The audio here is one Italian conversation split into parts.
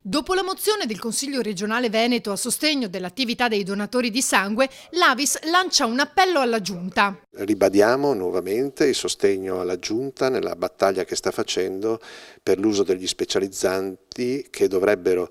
Dopo la mozione del Consiglio regionale Veneto a sostegno dell'attività dei donatori di sangue, l'Avis lancia un appello alla Giunta. Ribadiamo nuovamente il sostegno alla Giunta nella battaglia che sta facendo per l'uso degli specializzanti che dovrebbero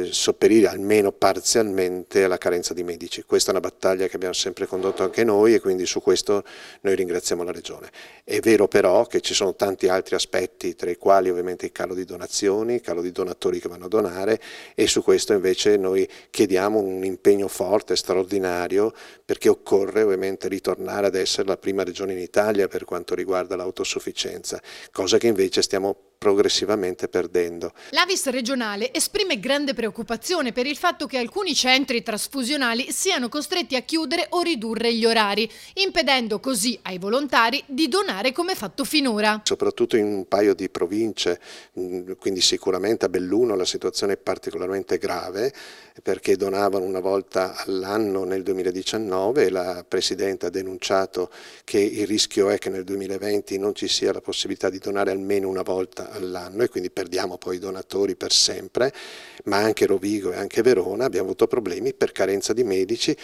sopperire almeno parzialmente alla carenza di medici. Questa è una battaglia che abbiamo sempre condotto anche noi e quindi su questo noi ringraziamo la Regione. È vero però che ci sono tanti altri aspetti, tra i quali ovviamente il calo di donazioni, il calo di donatori che vanno a donare, e su questo invece noi chiediamo un impegno forte, straordinario, perché occorre ovviamente ritornare ad essere la prima regione in Italia per quanto riguarda l'autosufficienza, cosa che invece stiamo progressivamente perdendo. L'Avis regionale esprime grande preoccupazione per il fatto che alcuni centri trasfusionali siano costretti a chiudere o ridurre gli orari, impedendo così ai volontari di donare come fatto finora. Soprattutto in un paio di province, quindi sicuramente a Belluno la situazione è particolarmente grave perché donavano una volta all'anno nel 2019 e la Presidente ha denunciato che il rischio è che nel 2020 non ci sia la possibilità di donare almeno una volta all'anno e quindi perdiamo poi i donatori per sempre, ma anche Rovigo e anche Verona abbiamo avuto problemi per carenza di medici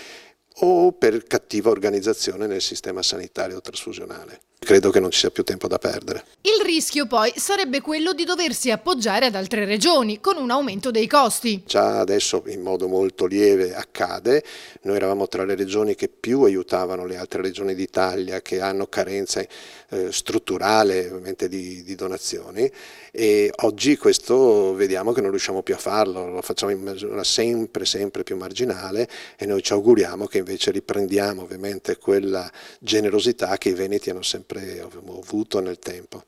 o per cattiva organizzazione nel sistema sanitario trasfusionale. Credo che non ci sia più tempo da perdere. Il rischio poi sarebbe quello di doversi appoggiare ad altre regioni con un aumento dei costi. Già adesso in modo molto lieve accade, noi eravamo tra le regioni che più aiutavano le altre regioni d'Italia che hanno carenza strutturale ovviamente di donazioni e oggi questo vediamo che non riusciamo più a farlo, lo facciamo in misura sempre più marginale e noi ci auguriamo che invece riprendiamo ovviamente quella generosità che i veneti hanno sempre avuto nel tempo.